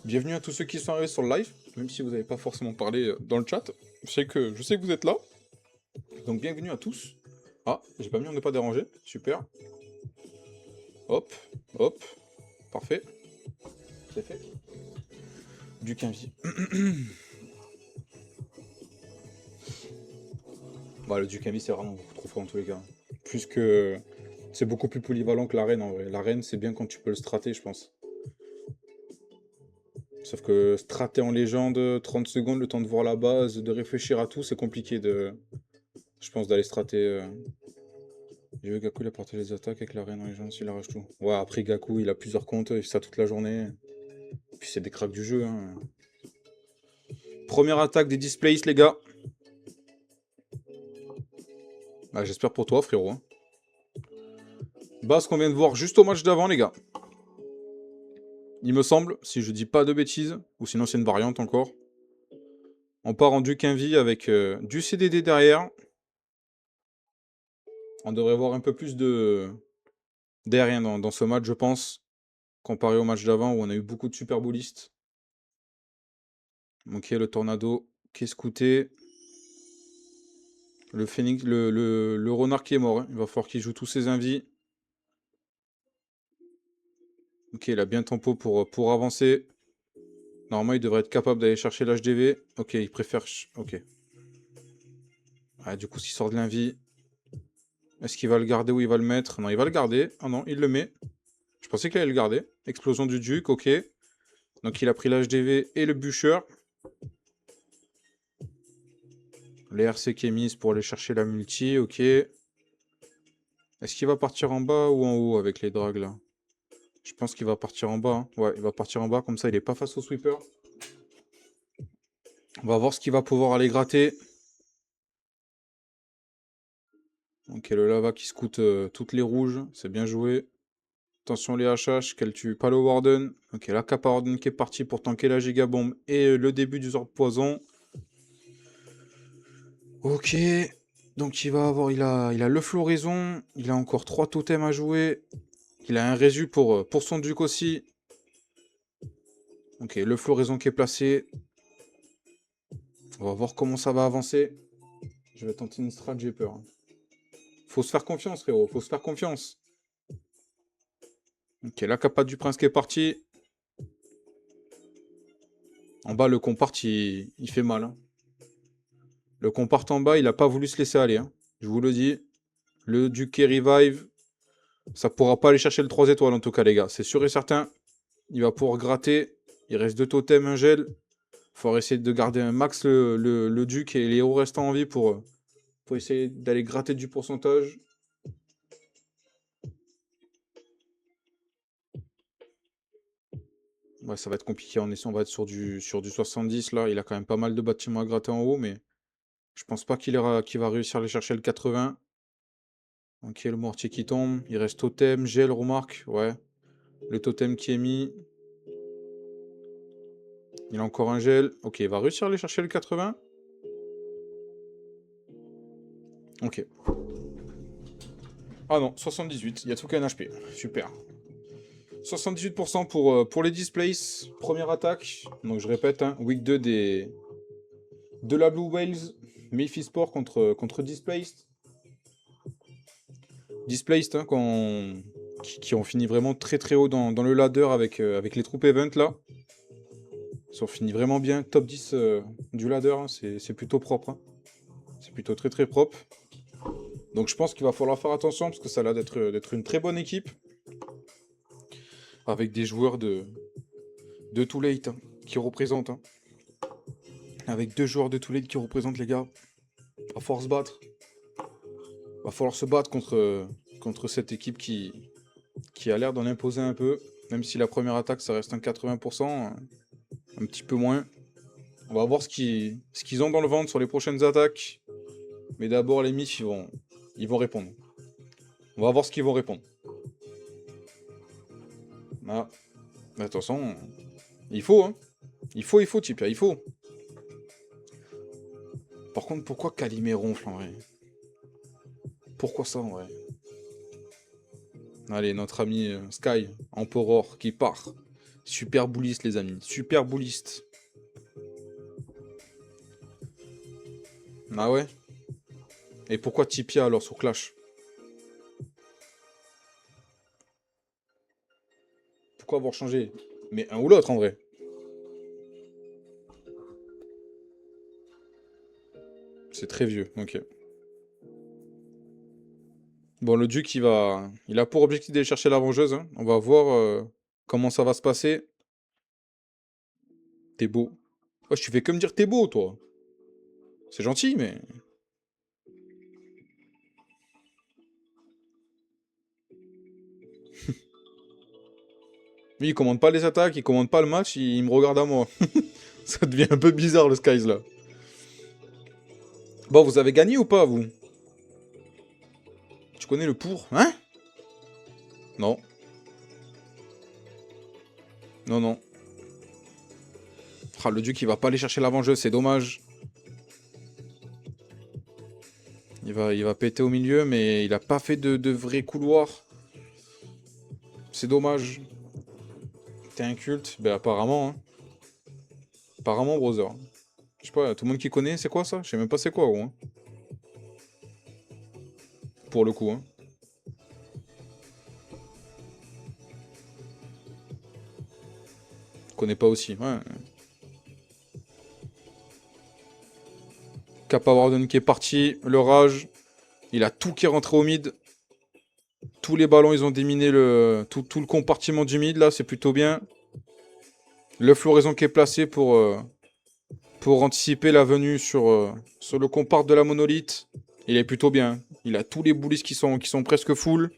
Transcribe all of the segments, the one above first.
Bienvenue à tous ceux qui sont arrivés sur le live, même si vous n'avez pas forcément parlé dans le chat. Je sais que vous êtes là, donc bienvenue à tous. Ah, j'ai pas mis on n'est pas dérangé, super. Hop, hop, parfait. C'est fait. Du quinvi. Bah, le Duke Envy c'est vraiment beaucoup trop fort en tous les cas. Puisque c'est beaucoup plus polyvalent que l'arène en vrai. L'arène c'est bien quand tu peux le strater je pense. Sauf que strater en légende, 30 secondes, le temps de voir la base, de réfléchir à tout, c'est compliqué de... Je pense d'aller strater... J'ai vu Gaku il a partagé les attaques avec l'arène en légende, il arrache tout. Ouais après Gaku il a plusieurs comptes, il fait ça toute la journée. Puis c'est des cracks du jeu hein. Première attaque des displays les gars. Ah, j'espère pour toi frérot. Hein. Base qu'on vient de voir juste au match d'avant les gars. Il me semble, si je dis pas de bêtises, ou sinon c'est une variante encore. On part en Duke Envy avec du CDD derrière. On devrait voir un peu plus de d'aérien dans ce match, je pense, comparé au match d'avant où on a eu beaucoup de super ballistes. Ok, le tornado qui est scouté. Le Phoenix, le renard qui est mort. Hein. Il va falloir qu'il joue tous ses invis. Ok, il a bien tempo pour avancer. Normalement, il devrait être capable d'aller chercher l'HDV. Ok, il préfère... Ok. Ah, du coup, s'il sort de l'invie... Est-ce qu'il va le garder ou il va le mettre? Non, il va le garder. Ah non, il le met. Je pensais qu'il allait le garder. Explosion du Duc, ok. Donc il a pris l'HDV et le bûcheur. Les RC qui est mise pour aller chercher la multi, ok. Est-ce qu'il va partir en bas ou en haut avec les drags là? Je pense qu'il va partir en bas. Hein. Ouais, il va partir en bas, comme ça il est pas face au sweeper. On va voir ce qu'il va pouvoir aller gratter. Ok, le lava qui scoute toutes les rouges, c'est bien joué. Attention les HH, qu'elle tue pas le Warden. Ok, la Kappa Warden qui est partie pour tanker la gigabombe et le début du Zord Poison. Ok, donc il a le floraison, il a encore 3 totems à jouer. Il a un résu pour son duc aussi. Ok, le floraison qui est placé. On va voir comment ça va avancer. Je vais tenter une strat, j'ai peur. Hein. Faut se faire confiance, frérot, faut se faire confiance. Ok, la capa du prince qui est partie. En bas, le compart, il fait mal. Hein. Le compart en bas, il a pas voulu se laisser aller. Hein. Je vous le dis. Le duc qui revive. Ça pourra pas aller chercher le 3 étoiles en tout cas, les gars. C'est sûr et certain. Il va pouvoir gratter. Il reste 2 totems, un gel. Faut essayer de garder un max le duc et les héros restants en vie pour essayer d'aller gratter du pourcentage. Ouais, ça va être compliqué. On va être sur du 70 là. Il a quand même pas mal de bâtiments à gratter en haut, mais je pense pas qu'il va réussir à aller chercher le 80. Ok, le mortier qui tombe. Il reste totem, gel, remarque. Ouais. Le totem qui est mis. Il a encore un gel. Ok, il va réussir à aller chercher le 80. Ok. Ah non, 78. Il y a tout qu'un HP. Super. 78% pour les displays. Première attaque. Donc je répète, hein, week 2 de la Blue Whales. Mephisport contre Displaced. Displaced, hein, qui ont fini vraiment très très haut dans le ladder avec les troupes event là. Ils ont fini vraiment bien. Top 10 du ladder, hein, c'est plutôt propre. Hein. C'est plutôt très très propre. Donc je pense qu'il va falloir faire attention parce que ça a l'air d'être une très bonne équipe. Avec des joueurs de Too Late hein, qui représentent. Hein. Avec 2 joueurs de Too Late qui représentent les gars. Va falloir se battre. Va falloir se battre contre cette équipe qui a l'air d'en imposer un peu. Même si la première attaque ça reste un 80%, un petit peu moins. On va voir ce qu'ils ont dans le ventre sur les prochaines attaques. Mais d'abord les MIF ils vont répondre. On va voir ce qu'ils vont répondre. Ah. Mais attention, il faut hein. Il faut Tipia, il faut. Par contre pourquoi Calimé ronfle en vrai? Pourquoi ça en vrai? Allez, notre ami Sky, Emperor, qui part Super bouliste, les amis. Super bouliste. Ah ouais? Et pourquoi Tipia alors sur Clash? Pourquoi avoir changé? Mais un ou l'autre en vrai. C'est très vieux, ok. Bon, le duc, il a pour objectif d'aller chercher la vengeuse, hein. On va voir comment ça va se passer. T'es beau. Oh, tu fais que me dire t'es beau, toi. C'est gentil, mais... Lui, il commande pas les attaques, il commande pas le match, il me regarde à moi. Ça devient un peu bizarre, le Skies, là. Bon, vous avez gagné ou pas, vous? Tu connais le pour? Hein? Non. Non, non. Ah, le duc, il va pas aller chercher la vengeuse, c'est dommage. Il va péter au milieu, mais il a pas fait de vrai couloir. C'est dommage. T'es un culte? Ben apparemment, hein. Apparemment, brother. Je sais pas, tout le monde qui connaît, c'est quoi ça? Je sais même pas c'est quoi, gros, hein. Pour le coup, hein. Je connais pas aussi, ouais. Cap Warden qui est parti, le rage. Il a tout qui est rentré au mid. Tous les ballons, ils ont déminé tout le compartiment du mid, là, c'est plutôt bien. Le floraison qui est placé pour anticiper la venue sur le compart de la monolithe. Il est plutôt bien. Il a tous les boulistes qui sont presque full.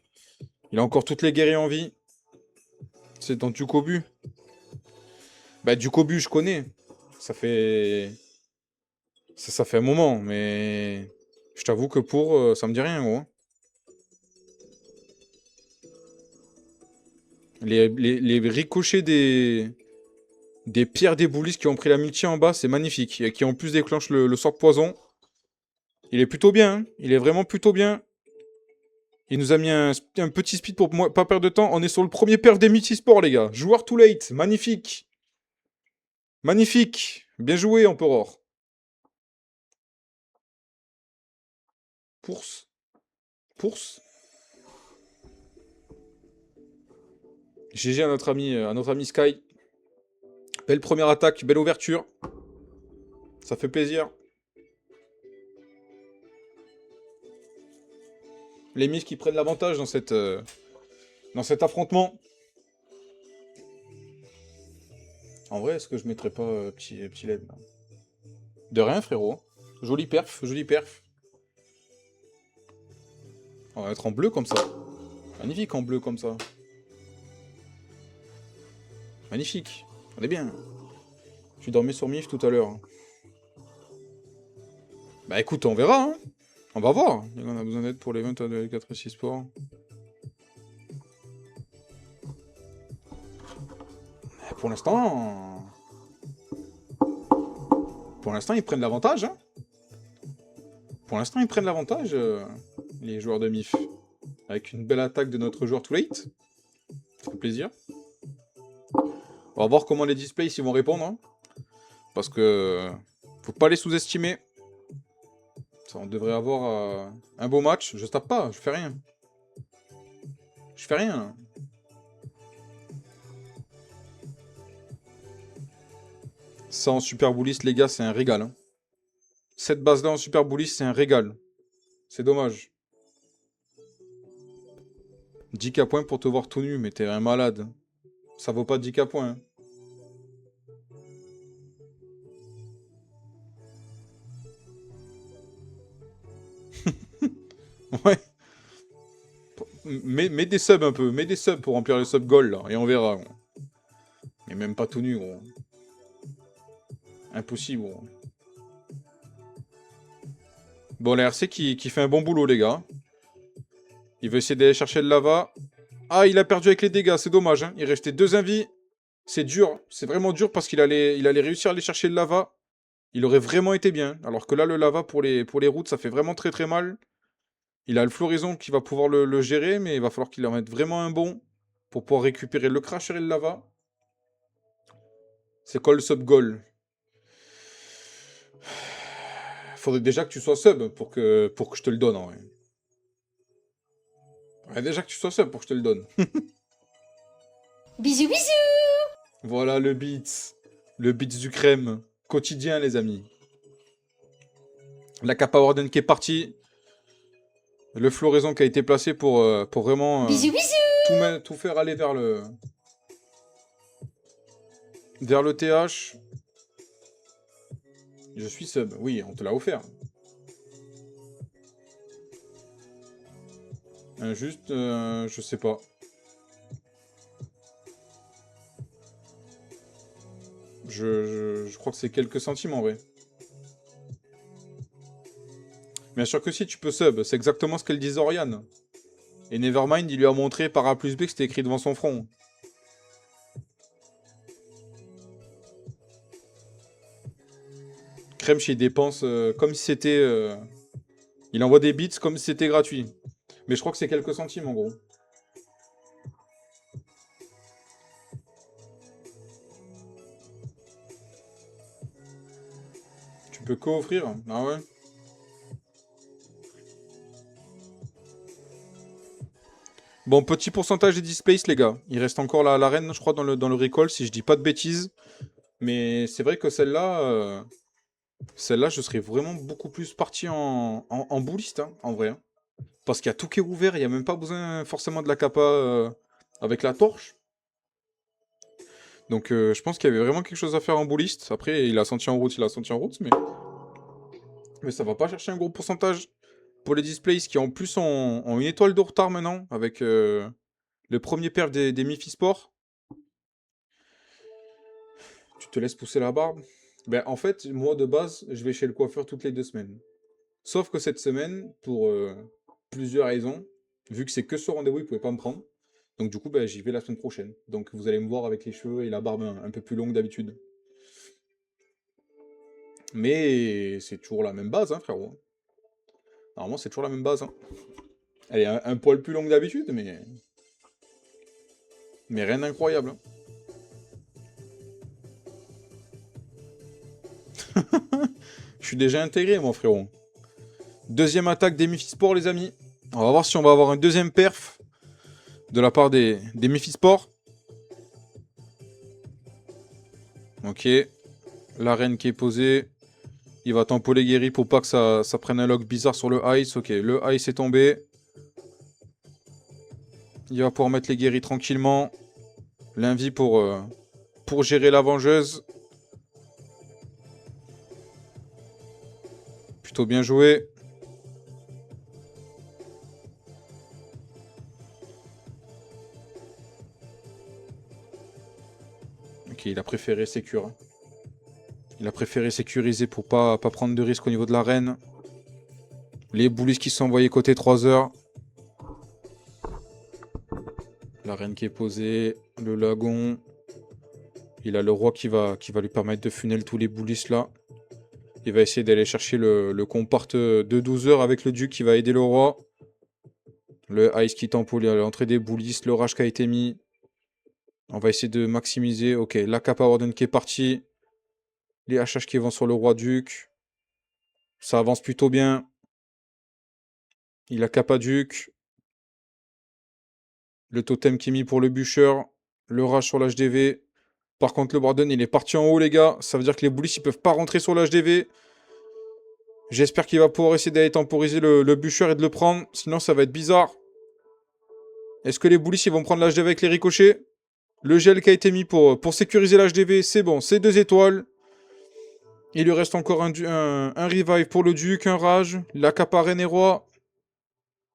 Il a encore toutes les guerriers en vie. C'est dans Dukobu. Bah, Dukobu, je connais. Ça fait... Ça fait un moment, mais... Je t'avoue que pour... ça me dit rien, gros. Les ricochets des pierres des boulistes qui ont pris la multi en bas, c'est magnifique. Et qui en plus déclenchent le sort poison. Il est plutôt bien, hein. Il est vraiment plutôt bien. Il nous a mis un petit speed pour pas perdre de temps. On est sur le premier perf des multisports, les gars. Joueur too late. Magnifique. Magnifique. Bien joué, Emperor. Pource. Pource. GG à notre ami Sky. Belle première attaque, belle ouverture. Ça fait plaisir. Les Miss qui prennent l'avantage dans cet affrontement. En vrai, est-ce que je mettrais pas petit LED là? De rien, frérot. Joli perf, joli perf. On va être en bleu comme ça. Magnifique en bleu comme ça. Magnifique. On est bien. Tu dormais sur Mif tout à l'heure. Bah écoute, on verra, hein. On va voir. On a besoin d'aide pour les 20 de 4 et 6 sports. Pour l'instant... Pour l'instant, ils prennent l'avantage, hein. Pour l'instant, ils prennent l'avantage, les joueurs de Mif. Avec une belle attaque de notre joueur too late. Ça fait plaisir. On va voir comment les displays ils vont répondre, hein. Parce que... Faut pas les sous-estimer. On devrait avoir un beau match. Je tape pas, je fais rien. Je fais rien. Ça en super bouliste, les gars, c'est un régal, hein. Cette base-là en super bouliste, c'est un régal. C'est dommage. 10k points pour te voir tout nu, mais t'es un malade. Ça vaut pas 10k points, hein. Ouais. Mets des subs un peu. Mets des subs pour remplir le sub goal, là. Et on verra, gros. Mais même pas tout nu, gros. Impossible, gros. Bon, la RC qui fait un bon boulot, les gars. Il veut essayer d'aller chercher le lava. Ah, il a perdu avec les dégâts, c'est dommage, hein. Il restait 2 invis. C'est dur, c'est vraiment dur parce qu'il allait réussir à aller chercher le lava. Il aurait vraiment été bien. Alors que là, le lava pour les routes, ça fait vraiment très très mal. Il a le floraison qui va pouvoir le gérer, mais il va falloir qu'il en mette vraiment un bon pour pouvoir récupérer le crasher et le lava. C'est quoi le sub goal? Faudrait déjà que tu sois sub pour que je te le donne, en vrai. Ouais, déjà que tu sois sub pour que je te le donne. Bisous bisous. Voilà le beats. Le beats du crème. Quotidien, les amis. La Kappa Warden qui est partie. Le floraison qui a été placé pour vraiment Bisous bisous. tout faire aller vers le TH. Je suis sub. Oui, on te l'a offert. Juste, je sais pas. Je crois que c'est quelques centimes en vrai. Bien sûr que si, tu peux sub. C'est exactement ce qu'elle disait Oriane. Et Nevermind, il lui a montré par A plus B que c'était écrit devant son front. Crème chez dépense comme si c'était... Il envoie des bits comme si c'était gratuit. Mais je crois que c'est quelques centimes en gros. Tu peux co-offrir? Ah ouais? Bon, petit pourcentage des displays, les gars. Il reste encore la reine, je crois, dans le recall, si je dis pas de bêtises. Mais c'est vrai que celle-là, je serais vraiment beaucoup plus parti en bouliste, hein, en vrai. Hein. Parce qu'il y a tout qui est ouvert, il n'y a même pas besoin forcément de la capa avec la torche. Donc je pense qu'il y avait vraiment quelque chose à faire en bouliste. Après, il a senti en route, mais ça va pas chercher un gros pourcentage. Pour les displays qui en plus ont une étoile de retard maintenant, avec le premier perf des Mifi Sport. Tu te laisses pousser la barbe? Ben en fait, moi de base, je vais chez le coiffeur toutes les 2 semaines. Sauf que cette semaine, pour plusieurs raisons, vu que c'est que ce rendez-vous, il pouvait pas me prendre. Donc du coup, ben, j'y vais la semaine prochaine. Donc vous allez me voir avec les cheveux et la barbe un peu plus longue d'habitude. Mais c'est toujours la même base, hein, frérot. Normalement, c'est toujours la même base. Hein. Elle est un poil plus longue d'habitude, mais rien d'incroyable. Hein. Je suis déjà intégré, mon frérot. Deuxième attaque des Mifi Sport, les amis. On va voir si on va avoir un deuxième perf de la part des Mifi Sport. Ok. La reine qui est posée. Il va tempoler Guéri pour pas que ça prenne un lock bizarre sur le ice. Ok, le ice est tombé. Il va pouvoir mettre les Guéris tranquillement. L'invie pour gérer la vengeuse. Plutôt bien joué. Ok, il a préféré sécuriser. Il a préféré sécuriser pour pas prendre de risque au niveau de la reine. Les boulis qui sont envoyés côté 3 heures. La reine qui est posée. Le lagon. Il a le roi qui va lui permettre de funnel tous les boulis là. Il va essayer d'aller chercher le compart de 12 heures avec le duc qui va aider le roi. Le ice qui tampoule à l'entrée des boulis. Le rage qui a été mis. On va essayer de maximiser. Ok, la Kappa Warden qui est partie. Les HH qui vont sur le roi duc. Ça avance plutôt bien. Il a Kappa duc. Le totem qui est mis pour le bûcheur. Le rage sur l'HDV. Par contre, le Warden, il est parti en haut, les gars. Ça veut dire que les boulis, ils peuvent pas rentrer sur l'HDV. J'espère qu'il va pouvoir essayer d'aller temporiser le bûcheur et de le prendre. Sinon, ça va être bizarre. Est-ce que les boulis, ils vont prendre l'HDV avec les ricochets? Le gel qui a été mis pour sécuriser l'HDV, c'est bon. C'est 2 étoiles. Il lui reste encore un revive pour le duc, un rage. La Kappa reine et roi.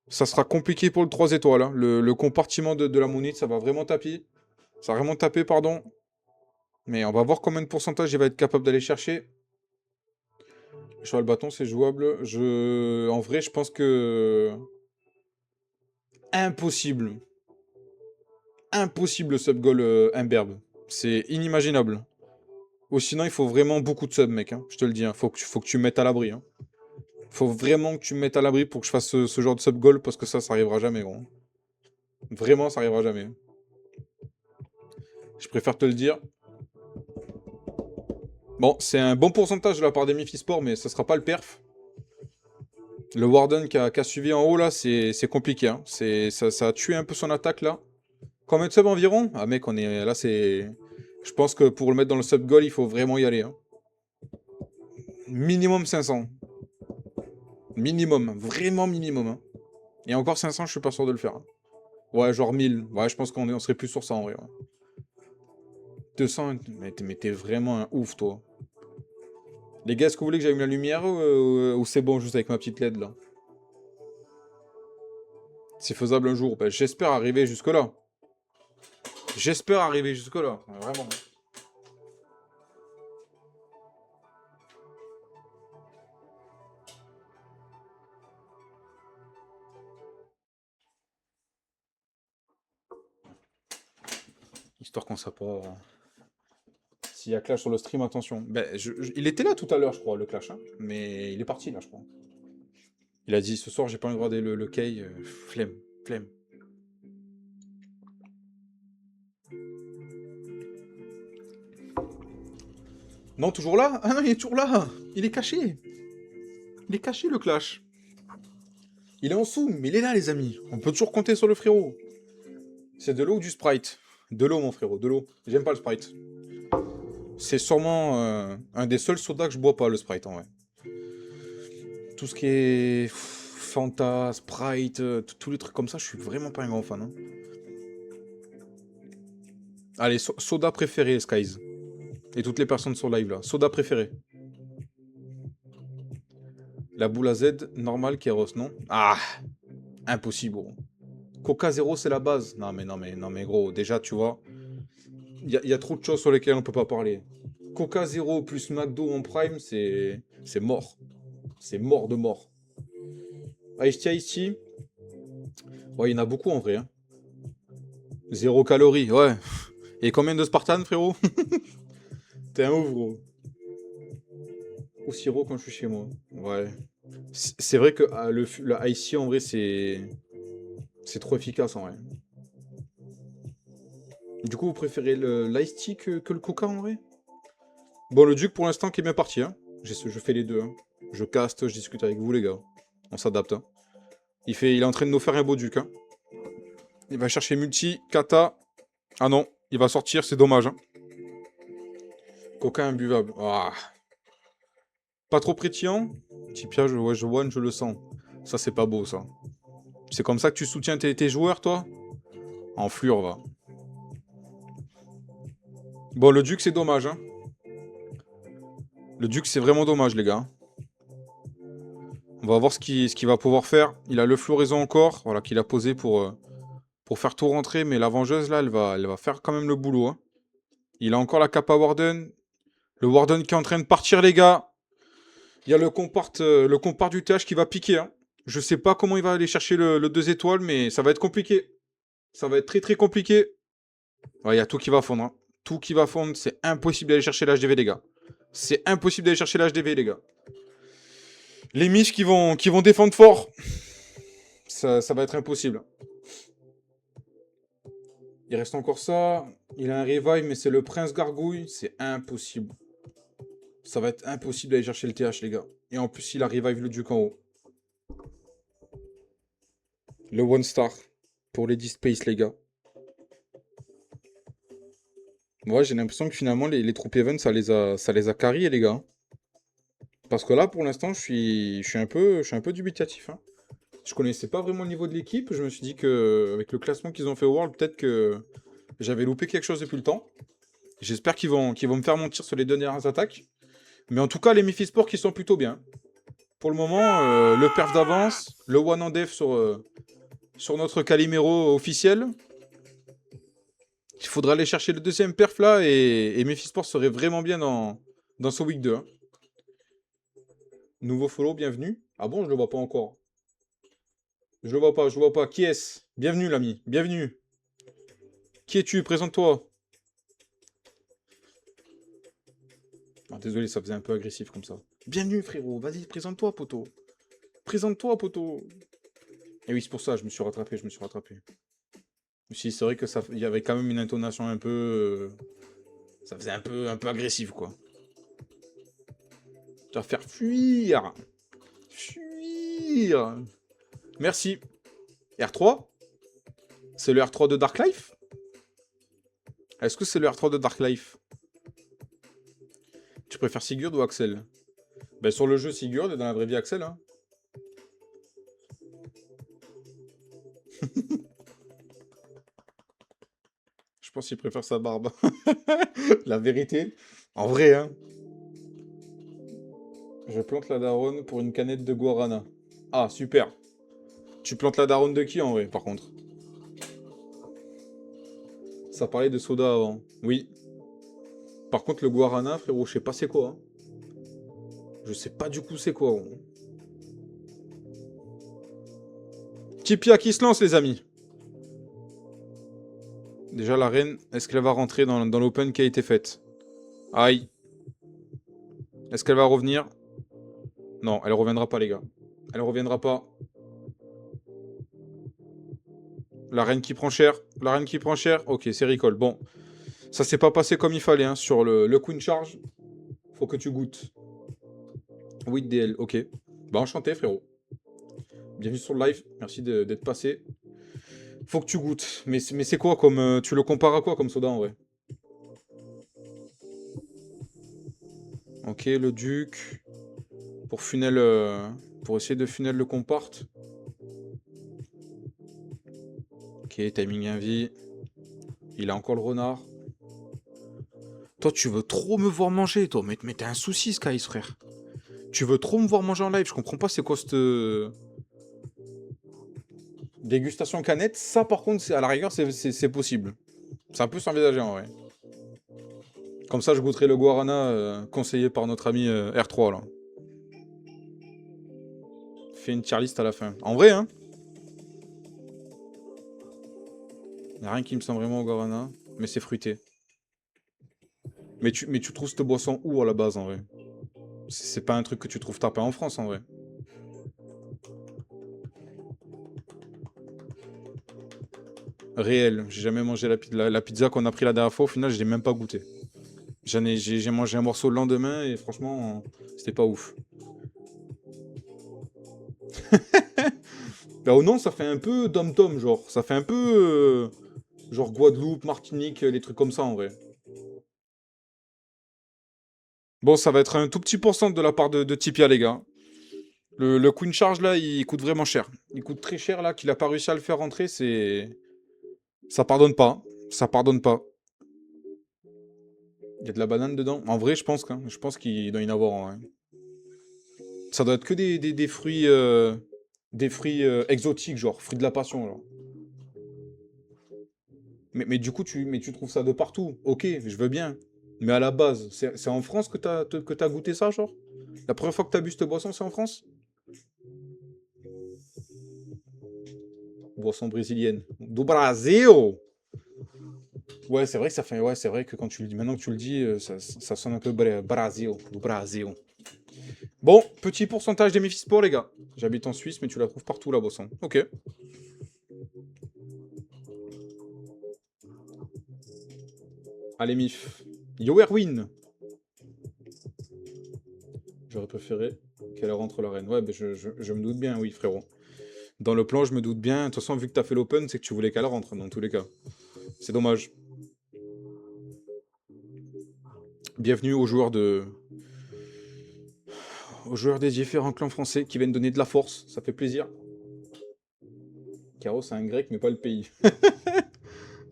Ça sera compliqué pour le 3 étoiles. Hein. Le compartiment de la monite, ça va vraiment taper. Ça va vraiment taper, pardon. Mais on va voir combien de pourcentage il va être capable d'aller chercher. Cheval bâton, c'est jouable. En vrai, je pense que... Impossible. Impossible sub-goal imberbe. C'est inimaginable. Ou sinon, il faut vraiment beaucoup de sub, mec. Hein. Je te le dis. Hein. Faut que tu me mettes à l'abri. Hein. Faut vraiment que tu me mettes à l'abri pour que je fasse ce genre de sub-goal parce que ça arrivera jamais, gros. Vraiment, ça arrivera jamais. Je préfère te le dire. Bon, c'est un bon pourcentage de la part des Mephisport, mais ça sera pas le perf. Le Warden qui a suivi en haut, là, c'est compliqué. Hein. Ça a tué un peu son attaque, là. Combien de subs environ? Ah, mec, on est... Là, c'est... Je pense que pour le mettre dans le sub goal, il faut vraiment y aller. Hein. Minimum 500. Minimum. Vraiment minimum. Hein. Et encore 500, je suis pas sûr de le faire. Hein. Ouais, genre 1000. Ouais, je pense on serait plus sur ça, en vrai. Ouais. 200, mais t'es vraiment un ouf, toi. Les gars, est-ce que vous voulez que j'allume la lumière ou c'est bon juste avec ma petite LED, là? C'est faisable un jour. Bah, j'espère arriver jusque-là. J'espère arriver jusque-là. Vraiment. Histoire qu'on soit pas... S'il y a clash sur le stream, attention. Ben, il était là tout à l'heure, je crois, le clash. Hein. Mais il est parti, là, je crois. Il a dit, ce soir, j'ai pas envie de regarder le Kay. Flemme, flemme. Non, toujours là? Ah non, il est toujours là. Il est caché. Il est caché, le clash. Il est en sous, mais il est là, les amis. On peut toujours compter sur le frérot. C'est de l'eau ou du Sprite? De l'eau, mon frérot, de l'eau. J'aime pas le Sprite. C'est sûrement un des seuls sodas que je bois pas, le Sprite, en vrai. Tout ce qui est Fanta, Sprite, tous les trucs comme ça, je suis vraiment pas un grand fan. Hein. Allez, soda préféré, Skies. Et toutes les personnes sur live, là. Soda préféré. La boule à Z, normale, Kéros, non? Ah, impossible, gros. Coca Zéro, c'est la base. Non, mais gros, déjà, tu vois, il y a trop de choses sur lesquelles on peut pas parler. Coca Zéro plus McDo en prime, c'est mort. C'est mort de mort. Ice Tea. Ouais, il y en a beaucoup en vrai. Hein. 0 calories, ouais. Et combien de Spartan, frérot? T'es un ouf, gros. Au sirop quand je suis chez moi. Ouais. C'est vrai que la Ice Tea, en vrai, c'est trop efficace, en vrai. Du coup, vous préférez l'ice tea que le coca, en vrai? Bon, le duc, pour l'instant, qui est bien parti. Hein. Je fais les deux. Hein. Je caste, je discute avec vous, les gars. On s'adapte. Hein. Il est en train de nous faire un beau duc. Hein. Il va chercher multi, kata. Ah non, il va sortir, c'est dommage. Hein. Coca imbuvable. Ah. Pas trop pétillant. Petit piège, ouais, je one, je le sens. Ça, c'est pas beau, ça. C'est comme ça que tu soutiens tes joueurs, toi? En flure, va. Bon, le duc, c'est dommage. Hein. Le duc, c'est vraiment dommage, les gars. On va voir ce qu'il va pouvoir faire. Il a le floraison encore, voilà, qu'il a posé pour faire tout rentrer, mais la vengeuse, là, elle va faire quand même le boulot. Hein. Il a encore la capa Warden. Le Warden qui est en train de partir, les gars. Il y a le compart du TH qui va piquer. Hein. Je sais pas comment il va aller chercher le 2 étoiles, mais ça va être compliqué. Ça va être très très compliqué. Ouais, il y a tout qui va fondre. Hein. Tout qui va fondre. C'est impossible d'aller chercher l'HDV, les gars. C'est impossible d'aller chercher l'HDV, les gars. Les miches qui vont défendre fort. Ça va être impossible. Il reste encore ça. Il a un revive, mais c'est le prince gargouille. C'est impossible. Ça va être impossible d'aller chercher le TH, les gars. Et en plus, il a revive le duc en haut. Le one star. Pour les 10 space, les gars. Ouais, j'ai l'impression que finalement, les troupes Even, ça les a carriés, les gars. Parce que là, pour l'instant, je suis un peu dubitatif. Hein. Je connaissais pas vraiment le niveau de l'équipe. Je me suis dit que avec le classement qu'ils ont fait au World, peut-être que j'avais loupé quelque chose depuis le temps. J'espère qu'ils vont me faire mentir sur les deux dernières attaques. Mais en tout cas, les Mephisport qui sont plutôt bien. Pour le moment, le perf d'avance, le one en def sur notre Calimero officiel. Il faudra aller chercher le deuxième perf là et Mephisport serait vraiment bien dans ce week 2. Hein. Nouveau follow, bienvenue. Ah bon, je le vois pas encore. Je le vois pas, je le vois pas. Qui est-ce? Bienvenue l'ami, bienvenue. Qui es-tu? Présente-toi. Ah, désolé, ça faisait un peu agressif comme ça. Bienvenue frérot, vas-y, présente-toi poteau. Présente-toi poteau. Et oui, c'est pour ça, je me suis rattrapé. Si c'est vrai que il y avait quand même une intonation un peu... ça faisait un peu agressif, quoi. Tu vas faire fuir. Fuir. Merci. R3? C'est le R3 de Dark Life? Est-ce que c'est le R3 de Dark Life? Tu préfères Sigurd ou Axel? Ben sur le jeu Sigurd et dans la vraie vie Axel, hein. Je pense qu'il préfère sa barbe. La vérité. En vrai, hein. Je plante la daronne pour une canette de guarana. Ah, super. Tu plantes la daronne de qui, en vrai, par contre? Ça parlait de soda avant. Oui. Par contre, le guarana, frérot, je sais pas c'est quoi, hein. Je sais pas du coup c'est quoi, hein. Tipia qui se lance, les amis. Déjà, la reine, est-ce qu'elle va rentrer dans l'open qui a été faite? Aïe. Est-ce qu'elle va revenir? Non, elle reviendra pas, les gars. Elle reviendra pas. La reine qui prend cher. La reine qui prend cher. Ok, c'est recall. Bon. Ça s'est pas passé comme il fallait, hein. Sur le Queen Charge, faut que tu goûtes. Oui, DL, ok. Bah, enchanté, frérot. Bienvenue sur le live. Merci d'être passé. Faut que tu goûtes. Mais c'est quoi comme... tu le compares à quoi comme soda, en vrai? Ok, le duc. Pour funnel... pour essayer de funnel le comparte. Ok, timing invie. Il a encore le renard. Toi, tu veux trop me voir manger, toi. Mais t'as un souci, Skies, frère. Tu veux trop me voir manger en live. Je comprends pas c'est quoi cette... dégustation canette. Ça, par contre, à la rigueur, c'est possible. Ça peut s'envisager, en vrai. Comme ça, je goûterai le guarana conseillé par notre ami R3, là. Fais une tier list à la fin. En vrai, hein. Y a rien qui me semble vraiment au guarana. Mais c'est fruité. Mais tu trouves cette boisson où, à la base, en vrai? C'est pas un truc que tu trouves tapé en France, en vrai. Réel. J'ai jamais mangé la pizza qu'on a pris la dernière fois. Au final, je l'ai même pas goûté. J'ai mangé un morceau le lendemain et franchement, c'était pas ouf. Bah, au nom, ça fait un peu dom-tom, genre. Ça fait un peu... genre Guadeloupe, Martinique, les trucs comme ça, en vrai. Bon, ça va être un tout petit pourcent de la part de Tipia, les gars. Le Queen Charge, là, il coûte vraiment cher. Il coûte très cher, là, qu'il a pas réussi à le faire rentrer, c'est... Ça pardonne pas. Ça pardonne pas. Il y a de la banane dedans. En vrai, je pense qu'il doit y en avoir en vrai. Ça doit être que des fruits... des fruits exotiques, genre. Fruits de la passion, genre. Mais du coup, tu trouves ça de partout. Ok, je veux bien. Mais à la base, c'est en France que t'as goûté ça, genre? La première fois que t'as bu cette boisson, c'est en France? Boisson brésilienne. Do Brasil! Ouais, c'est vrai que ça fait. Ouais, c'est vrai que quand tu le dis, maintenant que tu le dis, ça sonne un peu Brasil. Do Brasil. Bon, petit pourcentage des Mephisport, les gars. J'habite en Suisse, mais tu la trouves partout, la boisson. Ok. Allez, Mif. Yo, Erwin! J'aurais préféré qu'elle rentre la reine. Ouais, ben je me doute bien, oui, frérot. Dans le plan, je me doute bien. De toute façon, vu que t'as fait l'open, c'est que tu voulais qu'elle rentre, dans tous les cas. C'est dommage. Bienvenue aux joueurs de... aux joueurs des différents clans français qui viennent donner de la force. Ça fait plaisir. Caro, c'est un grec, mais pas le pays.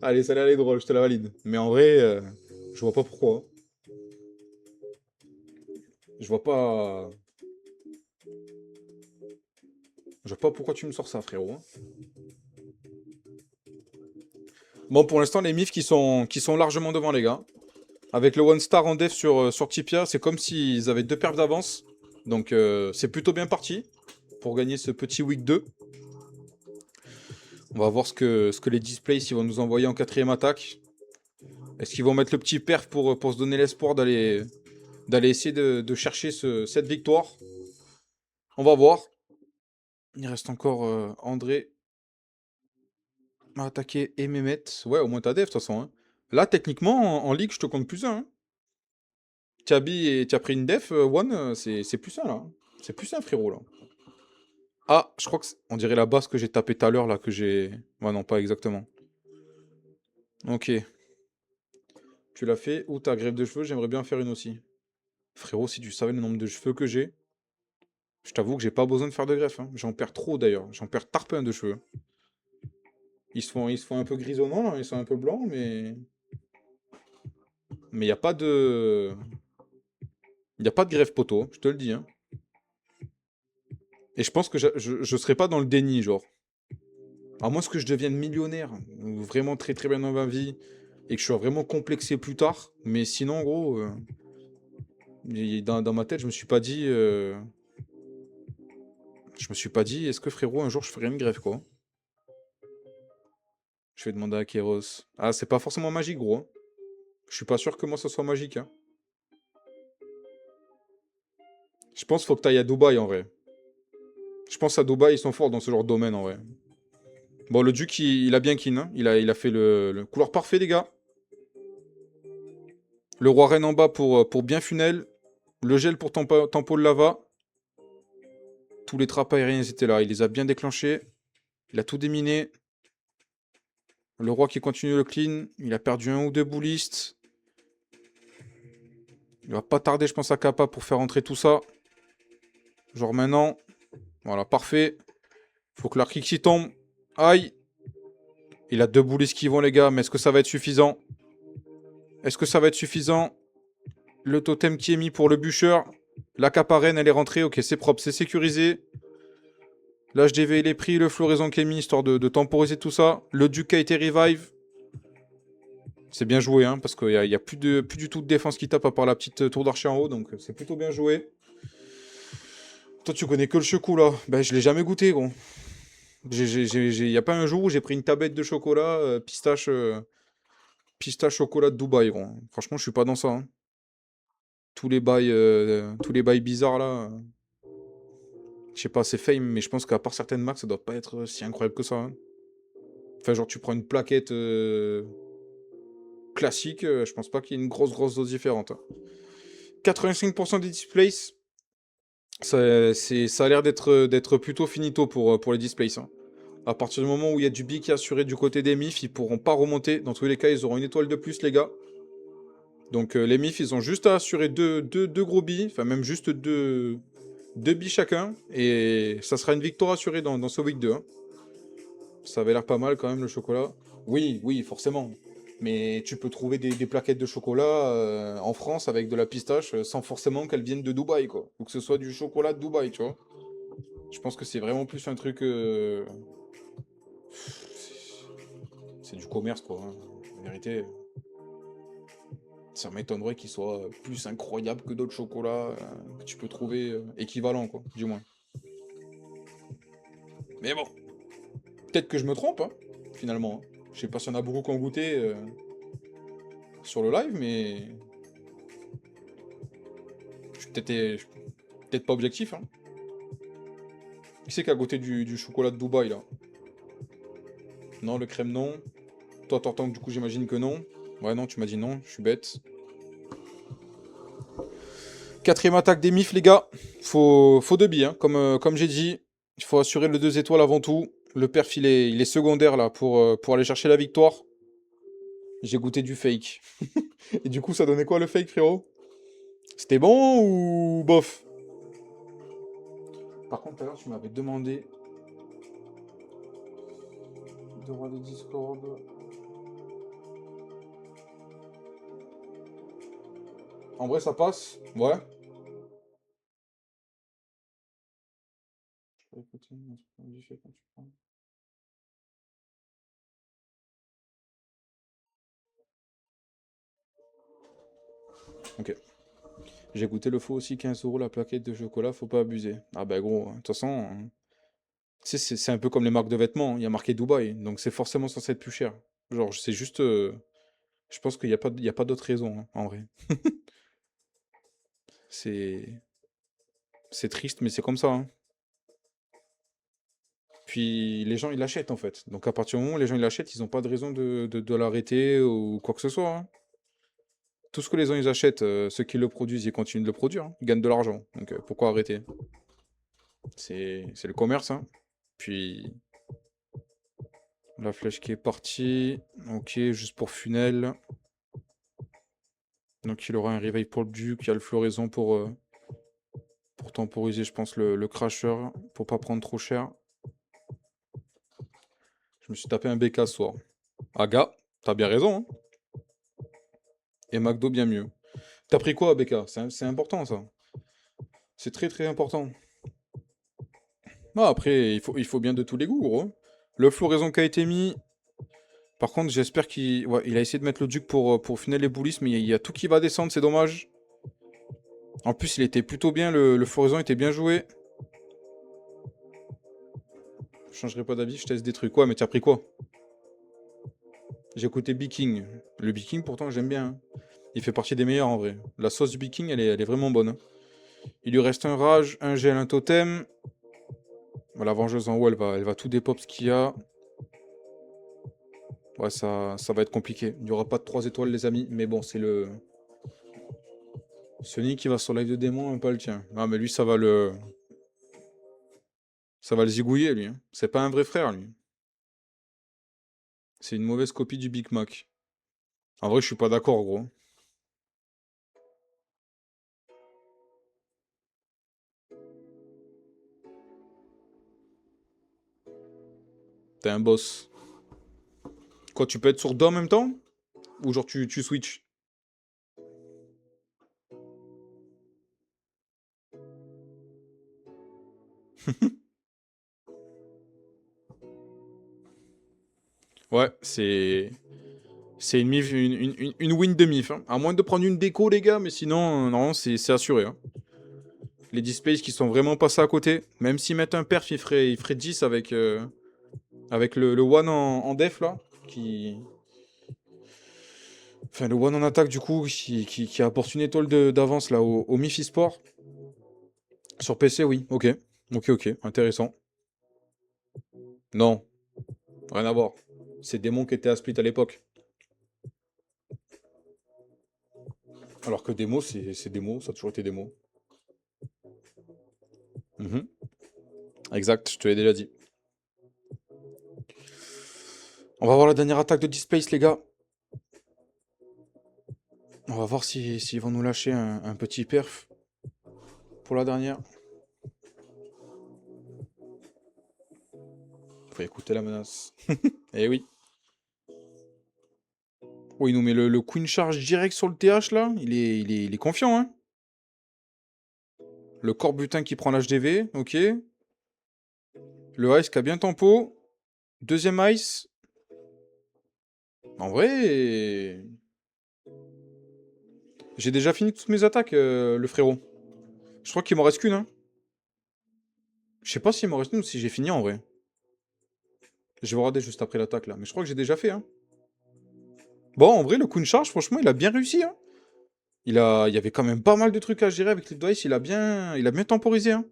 Allez, ça elle est drôle, je te la valide. Mais en vrai, je vois pas pourquoi. Je vois pas... Je vois pas pourquoi tu me sors ça, frérot, hein. Bon, pour l'instant, les MIF qui sont largement devant, les gars. Avec le one star en def sur Tipia, c'est comme s'ils avaient deux perfs d'avance. Donc, c'est plutôt bien parti pour gagner ce petit week 2. On va voir ce que les displays ils vont nous envoyer en quatrième attaque. Est-ce qu'ils vont mettre le petit perf pour se donner l'espoir d'aller essayer de chercher cette victoire? On va voir. Il reste encore André à attaquer et Mehmet. Ouais, au moins t'as def de toute façon, hein. Là, techniquement, en ligue, je te compte plus un, hein. Tiabi et tu as pris une def, One, c'est plus ça, là. C'est plus ça, frérot, là. Ah, je crois que on dirait la base que j'ai tapée tout à l'heure, là, que j'ai... Ouais, non, pas exactement. Ok. Tu l'as fait. Ou ta greffe de cheveux, j'aimerais bien faire une aussi. Frérot, si tu savais le nombre de cheveux que j'ai, je t'avoue que j'ai pas besoin de faire de greffe, hein. J'en perds trop, d'ailleurs. J'en perds tarpin de cheveux. Ils se font un peu grisonnants, là. Ils sont un peu blancs, mais... Mais il n'y a pas de... Il a pas de greffe poteau, je te le dis, hein. Et je pense que je serai pas dans le déni, genre. À moins que je devienne millionnaire, ou vraiment très très bien dans ma vie, et que je sois vraiment complexé plus tard. Mais sinon, gros, dans ma tête, je me suis pas dit, est-ce que frérot, un jour je ferai une greffe, quoi. Je vais demander à Kéros. Ah, c'est pas forcément magique, gros, hein. Je suis pas sûr que moi ça soit magique, hein. Je pense qu'il faut que t'ailles à Dubaï, en vrai. Je pense à Dubaï, ils sont forts dans ce genre de domaine, en vrai. Bon, le Duc, il a bien kin, hein. Il a fait le couloir parfait, les gars. Le roi reine en bas pour bien funnel. Le gel pour tempo de lava. Tous les trappes aériens étaient là. Il les a bien déclenchés. Il a tout déminé. Le roi qui continue le clean. Il a perdu un ou deux boulistes. Il va pas tarder, je pense, à Kappa pour faire entrer tout ça. Genre maintenant. Voilà, parfait. Faut que l'arc X tombe. Aïe. Il a deux boulistes qui vont, les gars. Mais est-ce que ça va être suffisant? Est-ce que ça va être suffisant? Le totem qui est mis pour le bûcheur. La caparenne, elle est rentrée. Ok, c'est propre, c'est sécurisé. L'HDV, il est pris. Le floraison qui est mis, histoire de temporiser tout ça. Le duc a été revive. C'est bien joué, hein, parce qu'il y a plus du tout de défense qui tape à part la petite tour d'archer en haut. Donc c'est plutôt bien joué. Toi, tu connais que le choco, là. Ben, je l'ai jamais goûté, gros. Il y a pas un jour où j'ai pris une tablette de chocolat pistache chocolat de Dubaï, gros. Franchement, je suis pas dans ça, hein. Tous les bails bizarres, là. Je sais pas, c'est fame, mais je pense qu'à part certaines marques, ça doit pas être si incroyable que ça, hein. Enfin, genre, tu prends une plaquette classique, je pense pas qu'il y ait une grosse dose différente, hein. 85% des displays, ça a l'air d'être plutôt finito pour les displays, hein. À partir du moment où il y a du B qui est assuré du côté des MIF, ils pourront pas remonter. Dans tous les cas, ils auront une étoile de plus, les gars. Donc les MIF, ils ont juste à assurer deux gros billes, enfin même juste deux billes chacun, et ça sera une victoire assurée dans ce week 2, hein. Ça avait l'air pas mal quand même le chocolat. Oui, oui, forcément. Mais tu peux trouver des plaquettes de chocolat en France avec de la pistache sans forcément qu'elles viennent de Dubaï, quoi. Ou que ce soit du chocolat de Dubaï, tu vois. Je pense que c'est vraiment plus un truc... c'est du commerce, quoi, hein. En vérité, ça m'étonnerait qu'il soit plus incroyable que d'autres chocolats que tu peux trouver équivalents, quoi, du moins. Mais bon, peut-être que je me trompe, hein, finalement, hein. Je sais pas s'il y en a beaucoup qui ont goûté sur le live, mais je suis peut-être pas objectif, hein. Qui c'est qui a goûté du chocolat de Dubaï, là? Non, le crème, non. Toi, t'entends que du coup, j'imagine que non. Ouais, non, tu m'as dit non, je suis bête. Quatrième attaque des MIF, les gars. Faut deux billes, hein. Comme j'ai dit, il faut assurer le 2 étoiles avant tout. Le perf, il est secondaire, là, pour aller chercher la victoire. J'ai goûté du fake. Et du coup, ça donnait quoi, le fake, frérot? C'était bon ou bof? Par contre, tout à l'heure, tu m'avais demandé... De roi de Discord... En vrai, ça passe? Ouais. Ok. J'ai goûté le faux aussi, 15 € la plaquette de chocolat, faut pas abuser. Ah bah gros, de toute façon, tu sais, c'est un peu comme les marques de vêtements, hein. Il y a marqué Dubaï, donc c'est forcément censé être plus cher. Genre, c'est juste... je pense qu'il y a pas d'autre raison, hein, en vrai. C'est... C'est triste, mais c'est comme ça, hein. Puis les gens, ils l'achètent, en fait. Donc à partir du moment où les gens, ils l'achètent, ils ont pas de raison de l'arrêter ou quoi que ce soit, hein. Tout ce que les gens ils achètent, ceux qui le produisent, ils continuent de le produire, hein. Ils gagnent de l'argent. Donc pourquoi arrêter? C'est le commerce, hein. Puis la flèche qui est partie. Ok, juste pour funnel. Donc il aura un réveil pour le duc. Il y a le floraison pour temporiser, je pense, le crasher. Pour pas prendre trop cher. Je me suis tapé un BK ce soir. Aga, t'as bien raison, hein. Et McDo bien mieux. T'as pris quoi, BK? C'est important ça. C'est très très important. Ah, après, il faut bien de tous les goûts, gros. Le floraison qui a été mis. Par contre, j'espère qu'il ouais, il a essayé de mettre le duc pour funnel les boulisses, mais il y a tout qui va descendre, c'est dommage. En plus, il était plutôt bien, le floraison était bien joué. Je changerai pas d'avis, je teste des trucs. Quoi, mais t'as pris quoi? J'ai écouté Biking. Le Biking, pourtant, j'aime bien, hein. Il fait partie des meilleurs en vrai. La sauce du Biking, elle est vraiment bonne, hein. Il lui reste un rage, un gel, un totem. La vengeuse en haut, elle va tout dépop ce qu'il y a. Ouais, ça va être compliqué. Il n'y aura pas de 3 étoiles, les amis. Mais bon, c'est le. Sonic qui va sur live de démon, hein, pas le tien. Ah, mais lui, ça va le. Ça va le zigouiller, lui, hein. C'est pas un vrai frère, lui. C'est une mauvaise copie du Big Mac. En vrai, je suis pas d'accord, gros. T'es un boss. Quoi, tu peux être sur deux en même temps? Ou genre tu switches? Ouais, c'est. C'est une mif, une win de mif, hein. À moins de prendre une déco, les gars, mais sinon, non, c'est assuré, hein. Les displays qui sont vraiment passés à côté. Même s'ils mettent un perf, il ferait 10 avec le one en def, là. Enfin, le one en attaque, du coup, qui apporte une étoile d'avance, là, au Mifi Sport. Sur PC, oui, ok. Ok, ok, intéressant. Non, rien à voir. C'est Démon qui était à Split à l'époque. Alors que Démo, c'est Démo, ça a toujours été Démo. Mhm. Exact, je te l'ai déjà dit. On va voir la dernière attaque de Displace, les gars. On va voir s'ils vont nous lâcher un petit perf pour la dernière. Faut écouter la menace. Eh oui. Oh, il nous met le Queen Charge direct sur le TH, là. Il est confiant, hein. Le corps butin qui prend l'HDV, ok. Le Ice qui a bien tempo. Deuxième Ice. En vrai, j'ai déjà fini toutes mes attaques, le frérot. Je crois qu'il m'en reste qu'une, hein. Je sais pas s'il m'en reste une ou si j'ai fini en vrai. Je vais regarder juste après l'attaque là. Mais je crois que j'ai déjà fait, hein. Bon, en vrai, le Queen Charge, franchement, il a bien réussi, hein. Il y avait quand même pas mal de trucs à gérer avec les Dice. Il a bien temporisé, hein.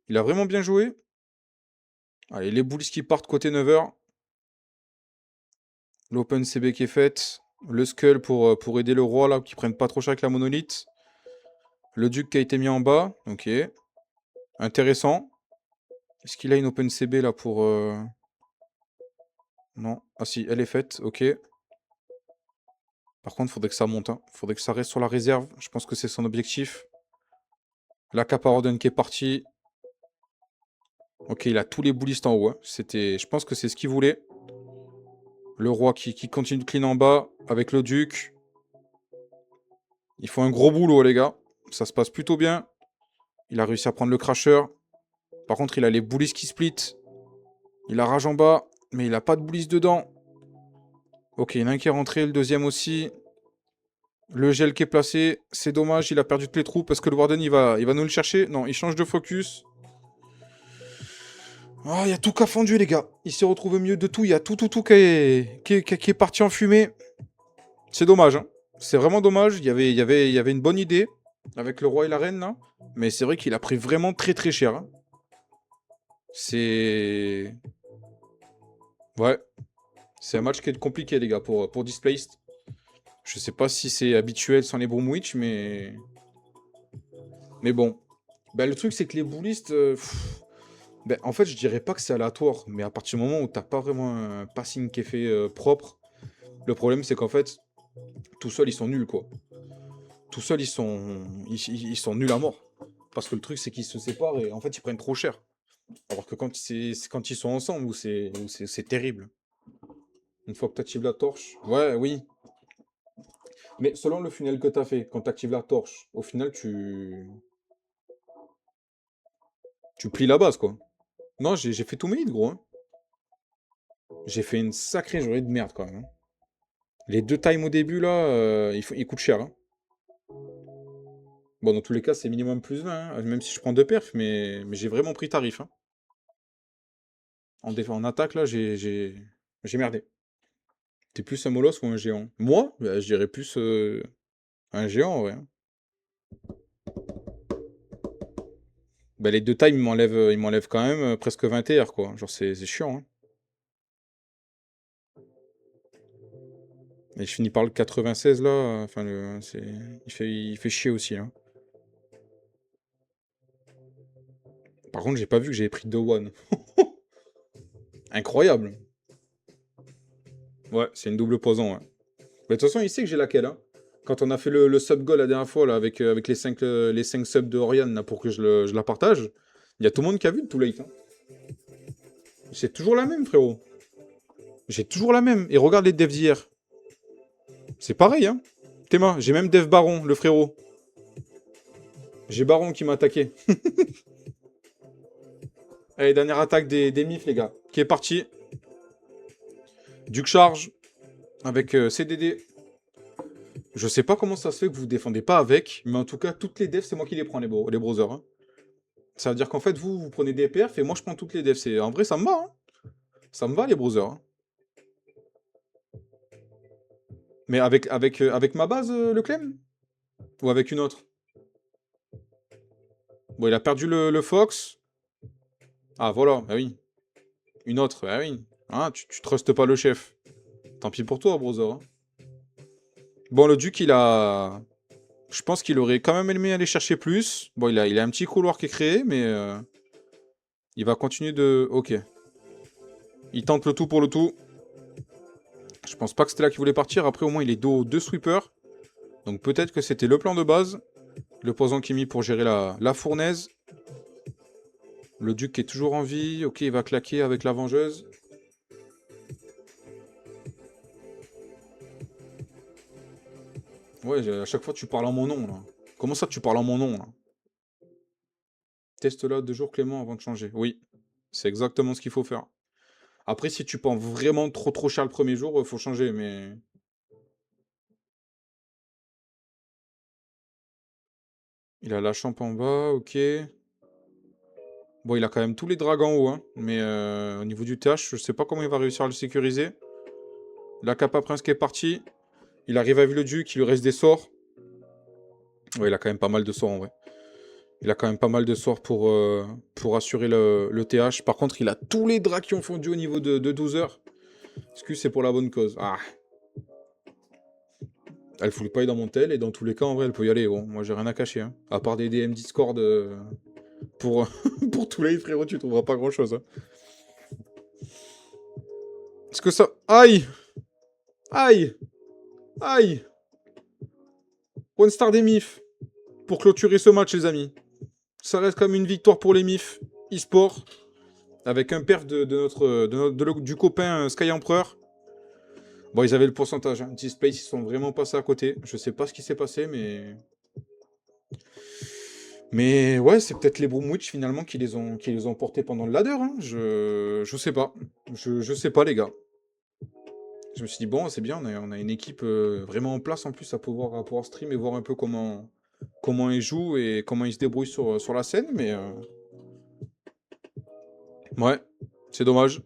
Il a vraiment bien joué. Allez, les bullies qui partent côté 9h. L'Open CB qui est faite. Le Skull pour aider le roi là, qui prenne pas trop cher avec la monolithe. Le Duc qui a été mis en bas. Ok. Intéressant. Est-ce qu'il a une Open CB là pour. Non. Ah si, elle est faite. Ok. Par contre, faudrait que ça monte, hein. Faudrait que ça reste sur la réserve. Je pense que c'est son objectif. La Caparodon qui est partie. Ok, il a tous les bullistes en haut, hein. Je pense que c'est ce qu'il voulait. Le roi qui continue de clean en bas avec le duc. Il faut un gros boulot, les gars. Ça se passe plutôt bien. Il a réussi à prendre le crasher. Par contre, il a les bullies qui split. Il a rage en bas, mais il a pas de bullies dedans. Ok, il y en a un qui est rentré, le deuxième aussi. Le gel qui est placé, c'est dommage, il a perdu tous les trous parce que le Warden il va nous le chercher. Non, il change de focus. Ah, il y a tout qui a fondu, les gars. Il s'est retrouvé au milieu de tout. Il y a tout qui est parti en fumée. C'est dommage, hein. C'est vraiment dommage. Il y avait une bonne idée avec le roi et la reine, là. Mais c'est vrai qu'il a pris vraiment très très cher, hein. C'est. Ouais. C'est un match qui est compliqué, les gars, pour Displaced. Je sais pas si c'est habituel sans les Broomwitch, mais bon. Bah, le truc, c'est que les boulistes, bah, en fait, je dirais pas que c'est aléatoire, mais à partir du moment où t'as pas vraiment un passing qui est fait propre, le problème, c'est qu'en fait, tout seuls, ils sont nuls, quoi. Tout seuls, ils sont nuls à mort. Parce que le truc, c'est qu'ils se séparent et en fait, ils prennent trop cher. Alors que c'est quand ils sont ensemble, où c'est terrible. Une fois que tu actives la torche, ouais, oui. Mais selon le funnel que tu as fait, quand tu actives la torche, au final, tu plies la base, quoi. Non, j'ai fait tous mes hits, gros, hein. J'ai fait une sacrée journée de merde, quand même, hein. Les deux times au début, là, ils coûtent cher, hein. Bon, dans tous les cas, c'est minimum plus 20, hein, même si je prends deux perfs, mais j'ai vraiment pris tarif, hein. En attaque, là, j'ai merdé. T'es plus un molosse ou un géant? Moi, bah, je dirais plus un géant, ouais, hein. Bah, les deux times, ils m'enlèvent quand même presque 20 TR, quoi. Genre, c'est chiant, hein. Et je finis par le 96, là. Enfin, il fait chier aussi, hein. Par contre, j'ai pas vu que j'avais pris 2-1. Incroyable. Ouais, c'est une double poison, ouais. Mais de toute façon, il sait que j'ai laquelle, hein. Quand on a fait le sub-goal la dernière fois, là, avec les cinq subs de Oriane, là, pour que je la partage, il y a tout le monde qui a vu le too late, hein. C'est toujours la même, frérot. J'ai toujours la même. Et regarde les devs d'hier. C'est pareil, hein. Théma, j'ai même dev Baron, le frérot. J'ai Baron qui m'a attaqué. Allez, dernière attaque des MIF, les gars. Qui est parti. Duke charge. Avec CDD. Je sais pas comment ça se fait que vous défendez pas avec. Mais en tout cas, toutes les devs, c'est moi qui les prends, les browsers, hein. Ça veut dire qu'en fait, vous prenez des perfs et moi, je prends toutes les devs. En vrai, ça me va, hein. Ça me va, les browsers, hein. Mais avec ma base, le Clem? Ou avec une autre? Bon, il a perdu le Fox. Ah, voilà, bah oui. Une autre, bah oui. Hein, tu trustes pas le chef. Tant pis pour toi, browser, hein. Bon, le Duc, il a... Je pense qu'il aurait quand même aimé aller chercher plus. Bon, il a un petit couloir qui est créé, mais... il va continuer de... Ok. Il tente le tout pour le tout. Je pense pas que c'était là qu'il voulait partir. Après, au moins, il est dos 2 sweepers. Donc peut-être que c'était le plan de base. Le poison qui est mis pour gérer la fournaise. Le Duc qui est toujours en vie. Ok, il va claquer avec la vengeuse. Ouais, à chaque fois, tu parles en mon nom, là. Comment ça, tu parles en mon nom, là? Teste là 2 jours Clément avant de changer. Oui, c'est exactement ce qu'il faut faire. Après, si tu prends vraiment trop cher le premier jour, faut changer, mais... Il a la champ en bas, ok. Bon, il a quand même tous les drags en haut, hein. Mais au niveau du TH, je sais pas comment il va réussir à le sécuriser. La Kappa Prince qui est parti. Il arrive avec le Duc, il lui reste des sorts. Ouais, il a quand même pas mal de sorts en vrai. Il a quand même pas mal de sorts pour assurer le TH. Par contre, il a tous les drags qui ont fondu au niveau de 12 heures. Est-ce que c'est pour la bonne cause? Ah. Elle fout pas dans mon tel, et dans tous les cas, en vrai, elle peut y aller. Bon, moi, j'ai rien à cacher, hein. À part des DM Discord pour, pour tous les frérot, tu trouveras pas grand-chose, hein. Est-ce que ça... Aïe! Aïe! Aïe! One star des MIF. Pour clôturer ce match, les amis. Ça reste comme une victoire pour les MIF. E-sport. Avec un perf du copain Sky Emperor. Bon, ils avaient le pourcentage, hein. T-Space, ils sont vraiment passés à côté. Je sais pas ce qui s'est passé, mais... Mais ouais, c'est peut-être les Broomwitch finalement qui les ont portés pendant le ladder, hein. Je sais pas. Je sais pas, les gars. Je me suis dit, bon, c'est bien, on a une équipe vraiment en place en plus à pouvoir stream et voir un peu comment ils jouent et comment ils se débrouillent sur la scène, mais ouais, c'est dommage.